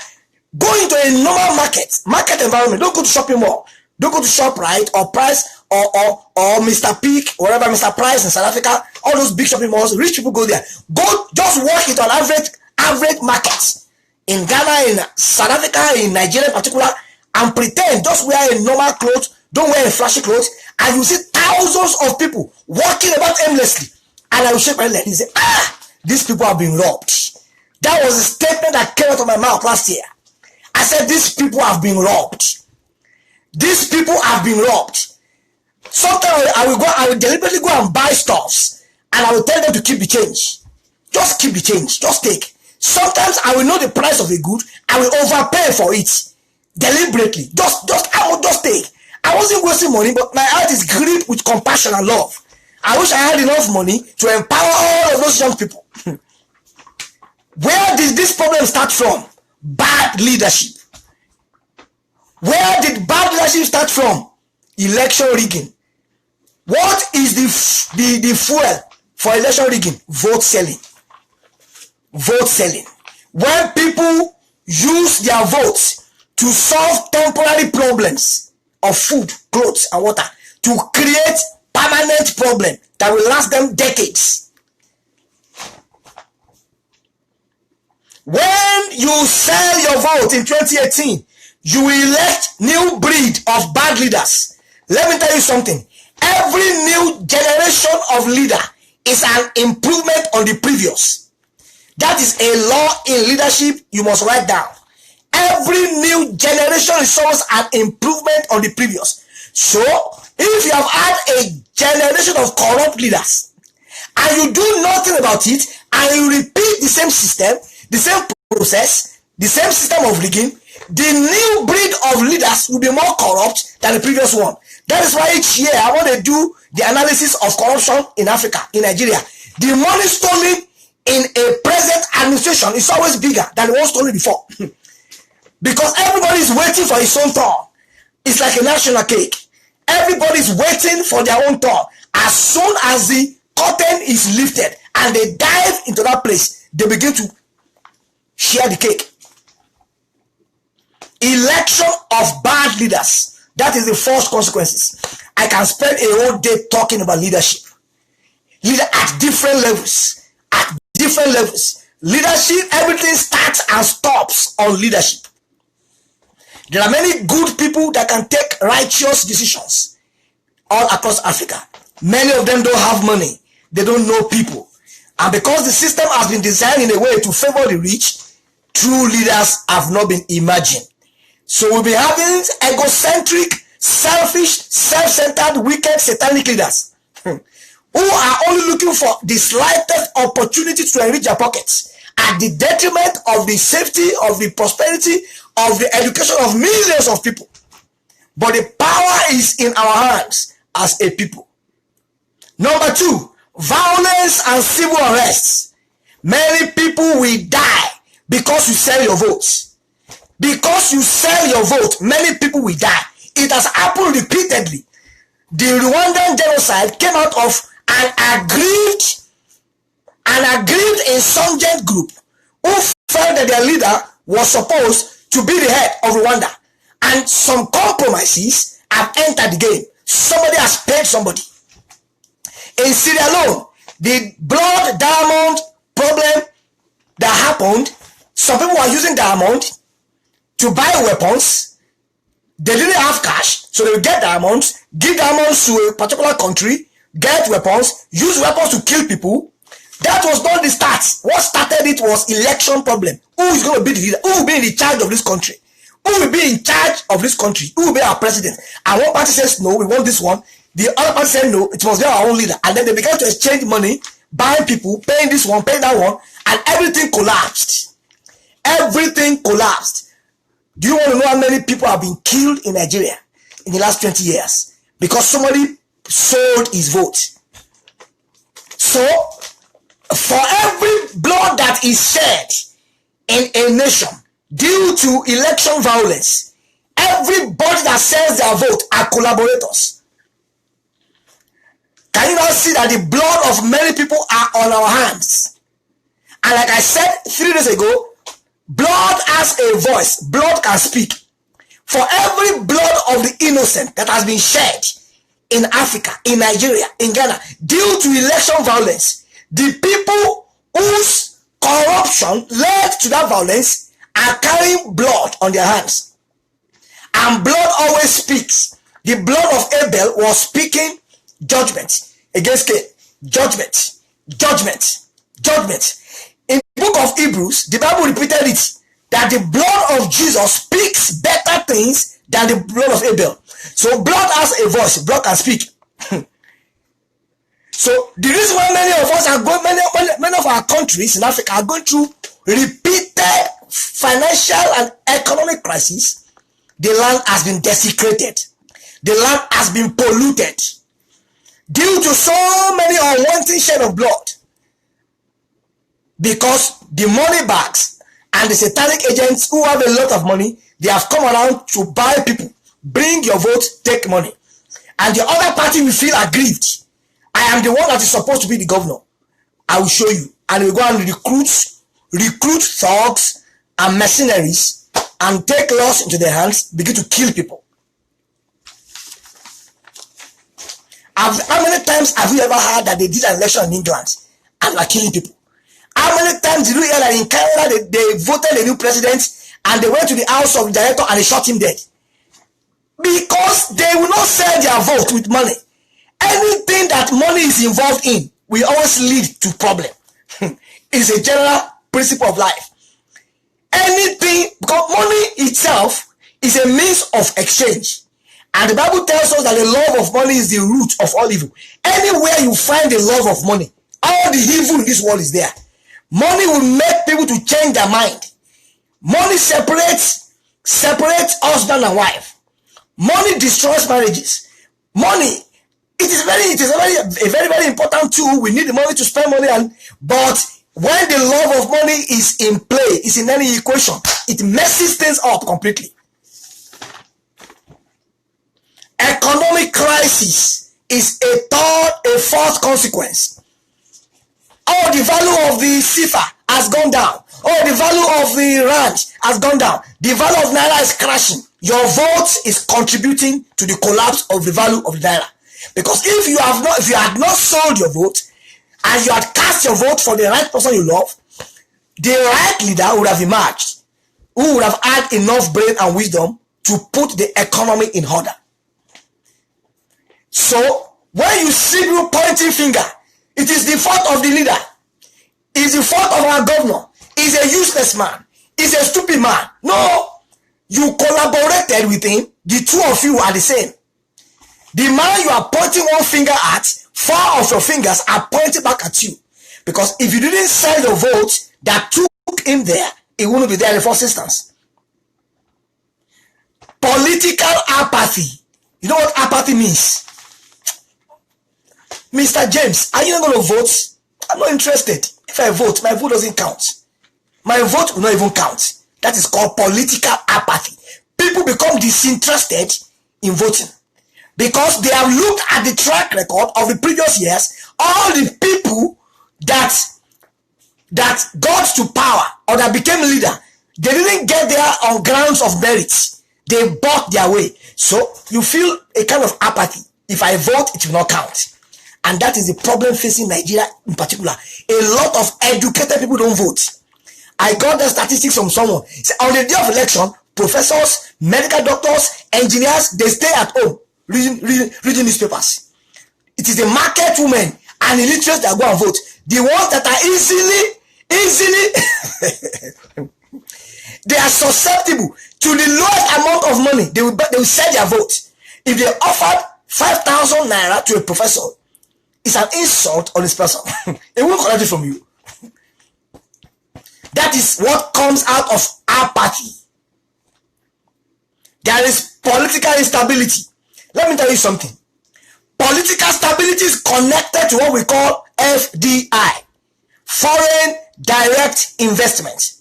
Speaker 1: Go into a normal market environment. Don't go to shopping mall. Don't go to ShopRite or Price or Mr. Peak, wherever, Mr. Price in South Africa. All those big shopping malls, rich people go there. Go, just walk into an average market in Ghana, in South Africa, in Nigeria in particular, and pretend, just wear a normal clothes, don't wear a flashy clothes, and you see thousands of people walking about aimlessly. And I will shake my head and say, these people have been robbed. That was a statement that came out of my mouth last year. I said, these people have been robbed. These people have been robbed. Sometimes I will deliberately go and buy stuffs, and I will tell them to keep the change. Just keep the change. Just take. Sometimes I will know the price of a good. I will overpay for it deliberately. Just take. I wasn't wasting money, but my heart is gripped with compassion and love. I wish I had enough money to empower all of those young people. Where did this problem start from? Bad leadership. Where did bad leadership start from? Election rigging. What is the fuel for election rigging? Vote selling. Vote selling. When people use their votes to solve temporary problems of food, clothes, and water, to create permanent problem that will last them decades. When you sell your vote in 2018, you will elect new breed of bad leaders. Let me tell you something. Every new generation of leader is an improvement on the previous. That is a law in leadership you must write down. Every new generation is always an improvement on the previous. So, if you have had a generation of corrupt leaders, and you do nothing about it, and you repeat the same system, the same process, the same system of rigging, the new breed of leaders will be more corrupt than the previous one. That is why each year I want to do the analysis of corruption in Africa, in Nigeria. The money stolen in a present administration is always bigger than the one stolen before. Because everybody is waiting for his own turn. It's like a national cake. Everybody is waiting for their own turn. As soon as the curtain is lifted and they dive into that place, they begin to share the cake. Election of bad leaders. That is the first consequences. I can spend a whole day talking about leadership. Leader at different levels. At different levels. Leadership, everything starts and stops on leadership. There are many good people that can take righteous decisions all across Africa. Many of them don't have money. They don't know people. And because the system has been designed in a way to favor the rich, true leaders have not been imagined. So we'll be having egocentric, selfish, self-centered, wicked, satanic leaders who are only looking for the slightest opportunity to enrich their pockets at the detriment of the safety, of the prosperity, of the education of millions of people. But the power is in our hands as a people. Number two, violence and civil unrest. Many people will die because you sell your votes. Because you sell your vote, many people will die. It has happened repeatedly. The Rwandan genocide came out of an aggrieved insurgent group who felt that their leader was supposed to be the head of Rwanda. And some compromises have entered the game. Somebody has paid somebody. In Syria alone, the blood diamond problem that happened, some people were using diamond to buy weapons. They didn't have cash, so they would get diamonds, give diamonds to a particular country, get weapons, use weapons to kill people. That was not the start. What started it was election problem. Who is going to be the leader? Who will be in charge of this country? Who will be in charge of this country? Who will be our president? And one party says, no, we want this one. The other party said, no, it must be our own leader. And then they began to exchange money, buying people, paying this one, paying that one, and everything collapsed. Everything collapsed. Do you want to know how many people have been killed in Nigeria in the last 20 years? Because somebody sold his vote. So, for every blood that is shed in a nation due to election violence, everybody that sells their vote are collaborators. Can you now see that the blood of many people are on our hands? And like I said 3 days ago, blood has a voice. Blood can speak. For every blood of the innocent that has been shed in Africa, in Nigeria, in Ghana, due to election violence, the people whose corruption led to that violence are carrying blood on their hands. And blood always speaks. The blood of Abel was speaking judgment against Cain. Judgment. Judgment. Judgment. In the book of Hebrews, the Bible repeated it, that the blood of Jesus speaks better things than the blood of Abel. So blood has a voice. Blood can speak. So the reason why many of us are going, many of our countries in Africa are going through repeated financial and economic crisis, the land has been desecrated. The land has been polluted due to so many unwanted shed of blood. Because the money bags and the satanic agents who have a lot of money, they have come around to buy people. Bring your vote, take money. And the other party will feel aggrieved. I am the one that is supposed to be the governor. I will show you. And we go and recruit thugs and mercenaries and take laws into their hands, begin to kill people. How many times have you ever heard that they did an election in England and were killing people? How many times did you hear that in Canada they voted a new president and they went to the house of the director and they shot him dead? Because they will not sell their vote with money. Anything that money is involved in will always lead to problem. It's a general principle of life. Anything, because money itself is a means of exchange. And the Bible tells us that the love of money is the root of all evil. Anywhere you find the love of money, all the evil in this world is there. Money will make people to change their mind. Money separates separate husband and wife. Money destroys marriages. Money, it is a very important tool. We need the money to spend money on, but when the love of money is in play, is in any equation, it messes things up completely. Economic crisis is a fourth consequence. Oh, the value of the cipher has gone down. Oh, the value of the rand has gone down. The value of naira is crashing. Your vote is contributing to the collapse of the value of the naira. Because if you had not sold your vote and you had cast your vote for the right person you love, the right leader would have emerged, who would have had enough brain and wisdom to put the economy in order. So when you see people pointing finger, it is the fault of the leader. It is the fault of our governor. He's a useless man. He's a stupid man. No, you collaborated with him. The two of you are the same. The man you are pointing one finger at, 4 of your fingers are pointing back at you. Because if you didn't sell your vote that took him there, it wouldn't be there in the first instance. Political apathy. You know what apathy means? Mr. James, are you not going to vote? I'm not interested. If I vote, my vote doesn't count. My vote will not even count. That is called political apathy. People become disinterested in voting because they have looked at the track record of the previous years. All the people that got to power or that became leader, they didn't get there on grounds of merit. They bought their way. So you feel a kind of apathy. If I vote, it will not count. And that is the problem facing Nigeria in particular. A lot of educated people don't vote. I got the statistics from someone. On the day of election, professors, medical doctors, engineers, they stay at home reading newspapers. It is the market women and illiterates that go and vote. The ones that are easily they are susceptible to the lowest amount of money. They will sell their vote. If they offered 5,000 naira to a professor, it's an insult on this person. It won't collect it from you. That is what comes out of apathy. There is political instability. Let me tell you something. Political stability is connected to what we call FDI, foreign direct investment.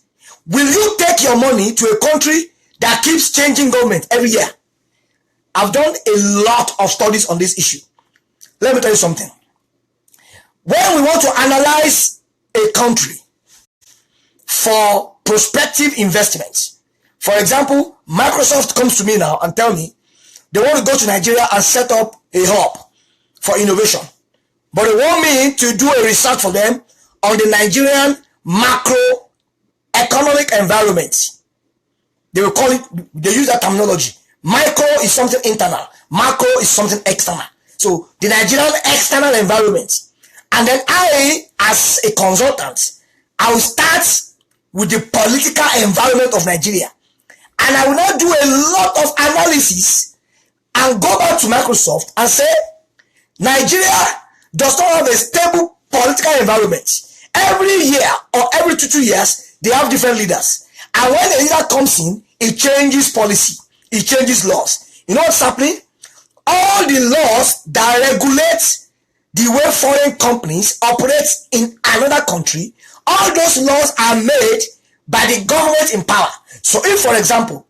Speaker 1: Will you take your money to a country that keeps changing government every year? I've done a lot of studies on this issue. Let me tell you something. When we want to analyze a country for prospective investments, for example, Microsoft comes to me now and tell me they want to go to Nigeria and set up a hub for innovation. But they want me to do a research for them on the Nigerian macroeconomic environment. They will call it, they use that terminology. Micro is something internal. Macro is something external. So the Nigerian external environment. And then I, as a consultant, I will start with the political environment of Nigeria. And I will now do a lot of analysis and go back to Microsoft and say, Nigeria does not have a stable political environment. Every year or every 2 years, they have different leaders. And when the leader comes in, it changes policy. It changes laws. You know what's happening? All the laws that regulate the way foreign companies operate in another country, all those laws are made by the government in power. So if, for example,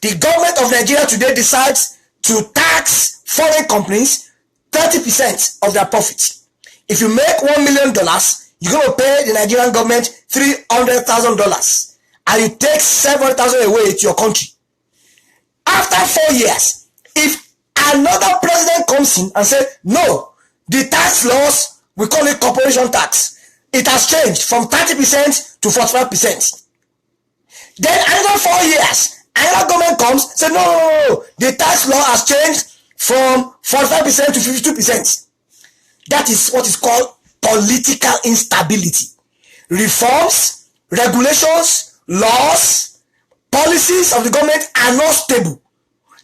Speaker 1: the government of Nigeria today decides to tax foreign companies 30% of their profits. If you make $1 million, you're going to pay the Nigerian government $300,000 and you take $700,000 away to your country. After 4 years, if another president comes in and says, no, the tax laws, we call it corporation tax, it has changed from 30% to 45%. Then another 4 years, another government comes, say, no, the tax law has changed from 45% to 52%. That is what is called political instability. Reforms, regulations, laws, policies of the government are not stable.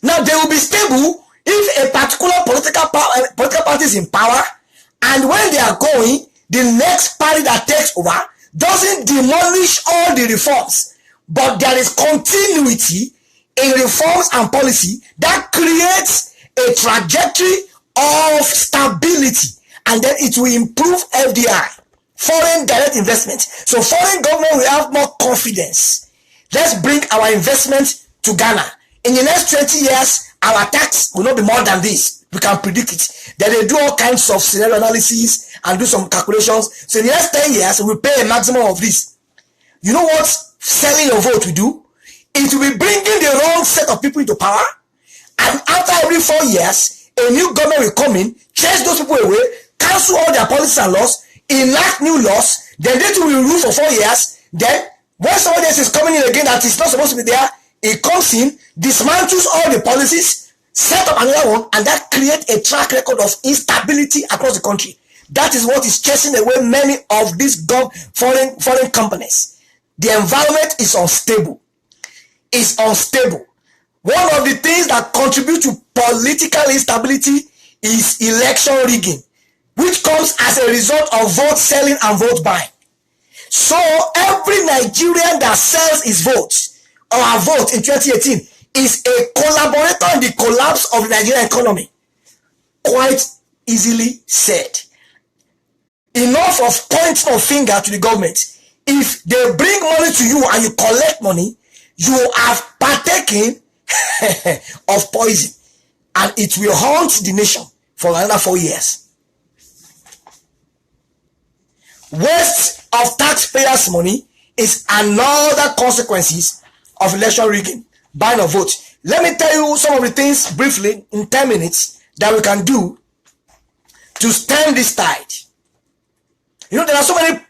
Speaker 1: Now, they will be stable if a particular political party is in power, and when they are going, the next party that takes over doesn't demolish all the reforms, but there is continuity in reforms and policy that creates a trajectory of stability, and then it will improve FDI, foreign direct investment. So foreign government will have more confidence. Let's bring our investment to Ghana. In the next 20 years, our tax will not be more than this. We can predict it. Then they do all kinds of scenario analysis and do some calculations. So in the next 10 years, we pay a maximum of this. You know what selling your vote will do? It will be bringing the wrong set of people into power. And after every 4 years, a new government will come in, chase those people away, cancel all their policies and laws, enact new laws. Then they will rule for 4 years. Then when somebody else is coming in again that is not supposed to be there, it comes in, dismantles all the policies, set up another one, and that creates a track record of instability across the country. That is what is chasing away many of these foreign companies. The environment is unstable. It's unstable. One of the things that contribute to political instability is election rigging, which comes as a result of vote selling and vote buying. So every Nigerian that sells his vote or a vote in 2018 is a collaborator in the collapse of the Nigerian economy. Quite easily said. Enough of pointing a finger to the government. If they bring money to you and you collect money, you have partaken of poison, and it will haunt the nation for another 4 years. Waste of taxpayers' money is another consequences of election rigging, buying of votes. Let me tell you some of the things briefly in 10 minutes that we can do to stem this tide. You know, there are so many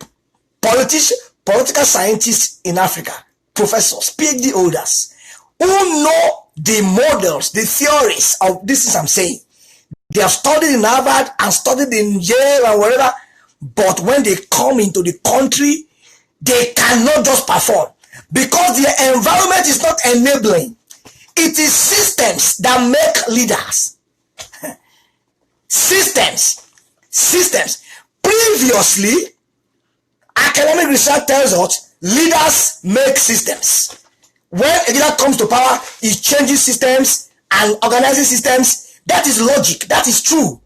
Speaker 1: political scientists in Africa, professors, PhD holders, who know the models, the theories of this is I'm saying. They have studied in Harvard and studied in Yale and wherever, but when they come into the country, they cannot just perform because the environment is not enabling. It is systems that make leaders. Systems. Previously, academic research tells us leaders make systems. When a leader comes to power, he changes systems and organizes systems. That is logic. That is true.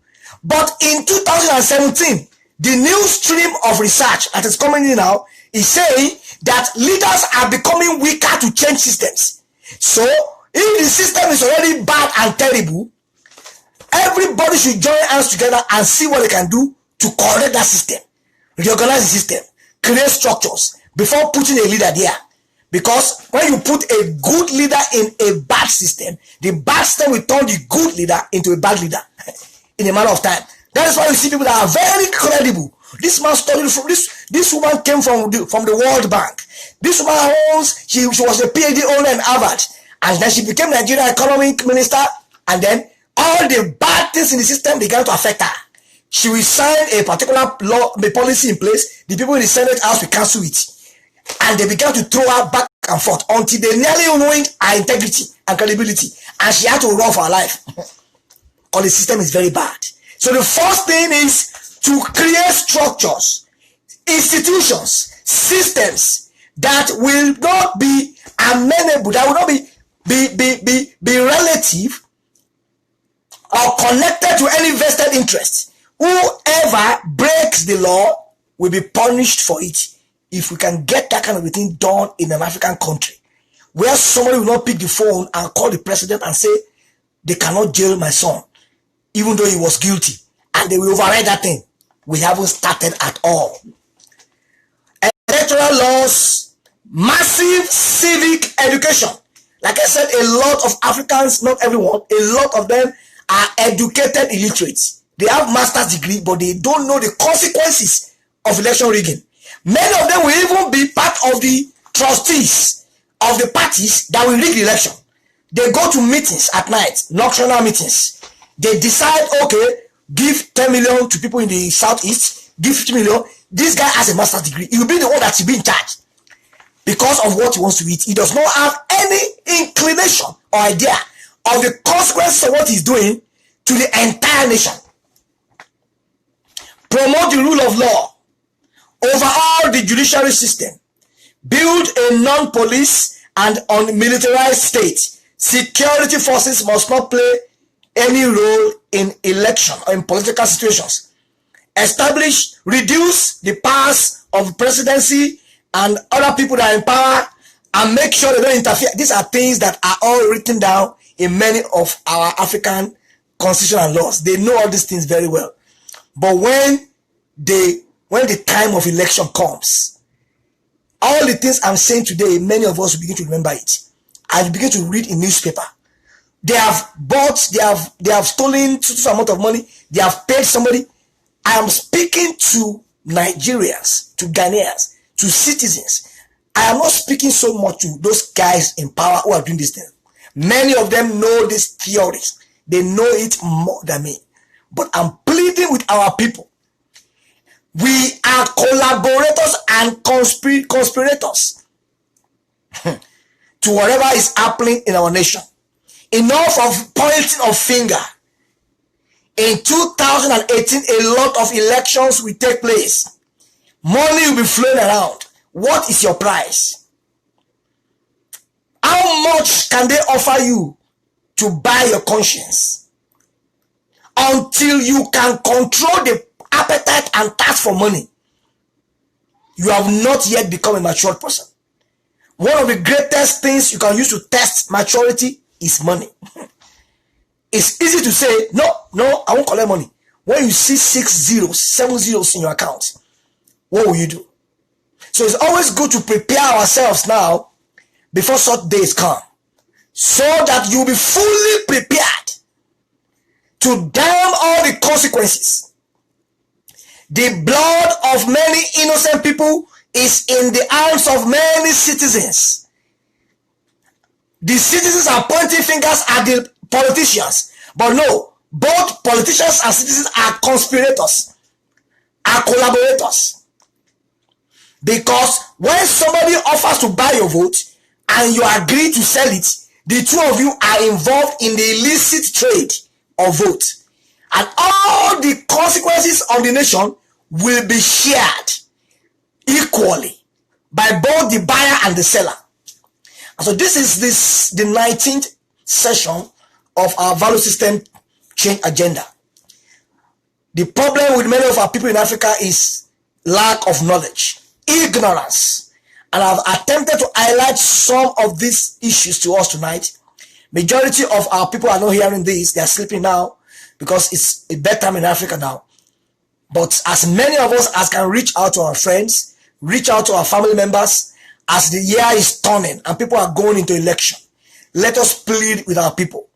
Speaker 1: But in 2017, the new stream of research that is coming in now is saying that leaders are becoming weaker to change systems. So, if the system is already bad and terrible, everybody should join hands together and see what they can do to correct that system, reorganize the system, create structures before putting a leader there. Because when you put a good leader in a bad system, the bad system will turn the good leader into a bad leader in a matter of time. That is why you see people that are very credible. This man studied from this woman came from the World Bank. This woman she was a PhD owner in Harvard, and then she became Nigerian economic minister, and then all the bad things in the system began to affect her. She will sign a particular law, a policy in place. The people in the Senate House will cancel it. And they began to throw her back and forth until they nearly ruined her integrity and credibility. And she had to run for her life. Because the system is very bad. So the first thing is to create structures, institutions, systems that will not be amenable, that will not be relative or connected to any vested interest. Whoever breaks the law will be punished for it. If we can get that kind of a thing done in an African country, where somebody will not pick the phone and call the president and say, they cannot jail my son, even though he was guilty, and they will override that thing. We haven't started at all. Electoral laws, massive civic education. Like I said, a lot of Africans, not everyone, a lot of them are educated illiterates. They have master's degree, but they don't know the consequences of election rigging. Many of them will even be part of the trustees of the parties that will rig the election. They go to meetings at night, nocturnal meetings. They decide, okay, give 10 million to people in the southeast, give 50 million. This guy has a master's degree. He will be the one that will be in charge because of what he wants to eat. He does not have any inclination or idea of the consequences of what he's doing to the entire nation. Promote the rule of law. Overhaul the judiciary system. Build a non-police and unmilitarized state. Security forces must not play any role in election or in political situations. Establish, reduce the powers of presidency and other people that are in power, and make sure they don't interfere. These are things that are all written down in many of our African constitutional laws. They know all these things very well. But when the time of election comes, all the things I'm saying today, many of us will begin to remember it. I begin to read in newspaper. They have bought, they have stolen some amount of money, they have paid somebody. I am speaking to Nigerians, to Ghanaians, to citizens. I am not speaking so much to those guys in power who are doing this thing. Many of them know these theories. They know it more than me. But I'm pleading with our people. We are collaborators and conspirators to whatever is happening in our nation. Enough of pointing of finger. In 2018, a lot of elections will take place. Money will be flowing around. What is your price? How much can they offer you to buy your conscience? Until you can control the appetite and thirst for money, you have not yet become a matured person. One of the greatest things you can use to test maturity is money. It's easy to say, no, I won't collect money. When you see 6 zeros, 7 zeros in your account, what will you do? So it's always good to prepare ourselves now before such days come, so that you'll be fully prepared to damn all the consequences. The blood of many innocent people is in the hands of many citizens. The citizens are pointing fingers at the politicians, but no, both politicians and citizens are conspirators, are collaborators. Because when somebody offers to buy your vote and you agree to sell it, the two of you are involved in the illicit trade of vote. And all the consequences of the nation will be shared equally by both the buyer and the seller. And so this is the 19th session of our value system change agenda. The problem with many of our people in Africa is lack of knowledge, ignorance. And I've attempted to highlight some of these issues to us tonight. Majority of our people are not hearing this. They are sleeping now because it's a bedtime in Africa now. But as many of us as can reach out to our friends, reach out to our family members, as the year is turning and people are going into election, let us plead with our people.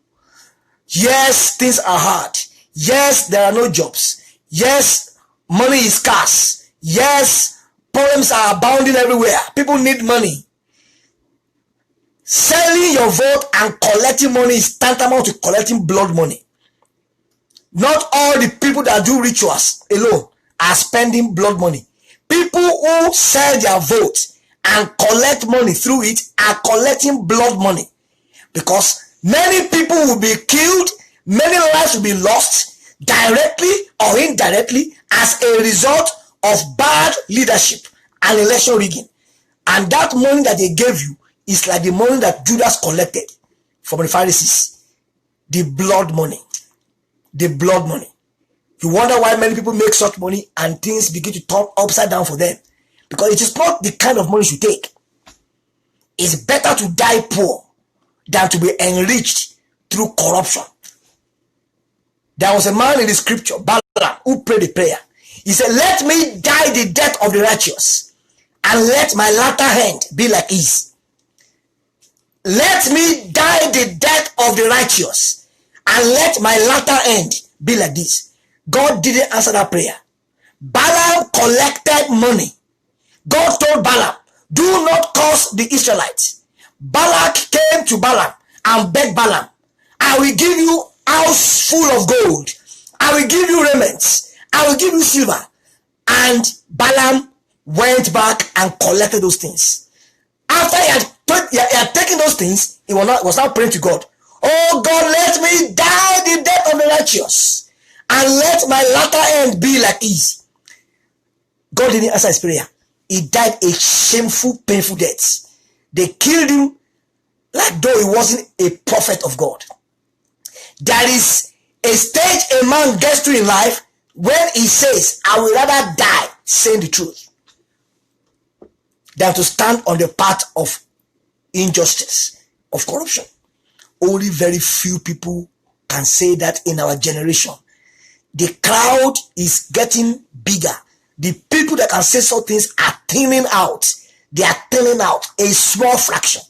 Speaker 1: Yes, things are hard. Yes, there are no jobs. Yes, money is scarce. Yes, problems are abounding everywhere. People need money. Selling your vote and collecting money is tantamount to collecting blood money. Not all the people that do rituals alone are spending blood money. People who sell their vote and collect money through it are collecting blood money. Because many people will be killed, many lives will be lost directly or indirectly as a result of bad leadership and election rigging. And that money that they gave you is like the money that Judas collected from the Pharisees. The blood money. The blood money. You wonder why many people make such money and things begin to turn upside down for them. Because it is not the kind of money you take. It's better to die poor than to be enriched through corruption. There was a man in the scripture, Balaam, who prayed a prayer. He said, let me die the death of the righteous, and let my latter end be like his. Let me die the death of the righteous, and let my latter end be like this. God didn't answer that prayer. Balaam collected money. God told Balaam, do not curse the Israelites. Balak came to Balaam and begged Balaam, I will give you house full of gold. I will give you raiments. I will give you silver. And Balaam went back and collected those things. After he had taken those things, he was now praying to God. Oh God, let me die the death of the righteous, and let my latter end be like his. God didn't answer his prayer. He died a shameful, painful death. They killed him like though he wasn't a prophet of God. There is a stage a man gets to in life when he says, I will rather die saying the truth than to stand on the path of injustice, of corruption. Only very few people can say that in our generation. The crowd is getting bigger. The people that can say some things are thinning out. They are thinning out, a small fraction.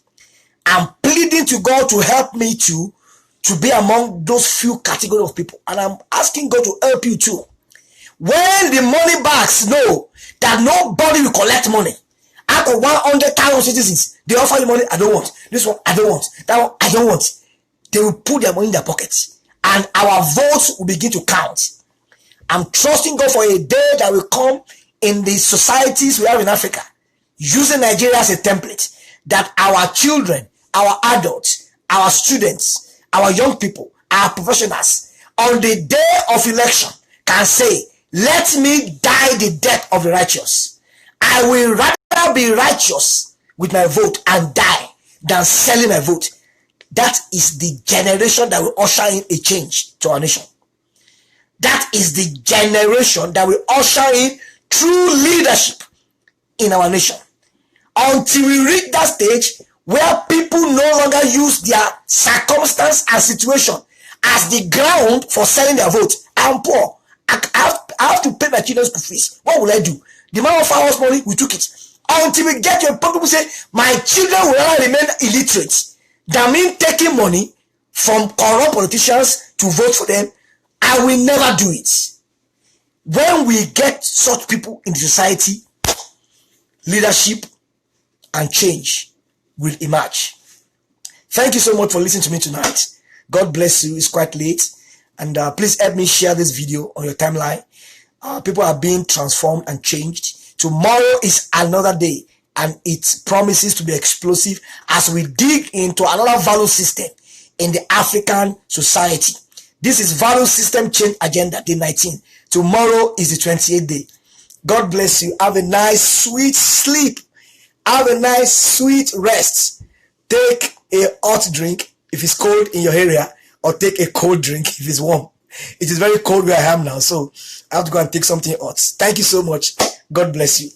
Speaker 1: I'm pleading to God to help me to be among those few category of people. And I'm asking God to help you too. When the money bags know that nobody will collect money, out of 100,000 citizens, they offer you money, I don't want. This one, I don't want. That one, I don't want. They will put their money in their pockets. And our votes will begin to count. I'm trusting God for a day that will come in the societies we have in Africa, using Nigeria as a template, that our children, our adults, our students, our young people, our professionals, on the day of election can say, let me die the death of the righteous. I will rather be righteous with my vote and die than selling my vote. That is the generation that will usher in a change to our nation. That is the generation that will usher in true leadership in our nation. Until we reach that stage where people no longer use their circumstance and situation as the ground for selling their vote. I'm poor. I have to pay my children's school fees. What will I do? The man of our money, we took it. Until we get to a point where we say, my children will rather remain illiterate than me taking money from corrupt politicians to vote for them. I will never do it. When we get such people in the society, leadership and change will emerge. Thank you so much for listening to me tonight. God bless you. It's quite late. And please help me share this video on your timeline. People are being transformed and changed. Tomorrow is another day, and it promises to be explosive as we dig into another value system in the African society. This is Value System Change Agenda, day 19. Tomorrow is the 28th day. God bless you. Have a nice, sweet sleep. Have a nice, sweet rest. Take a hot drink if it's cold in your area, or take a cold drink if it's warm. It is very cold where I am now, so I have to go and take something hot. Thank you so much. God bless you.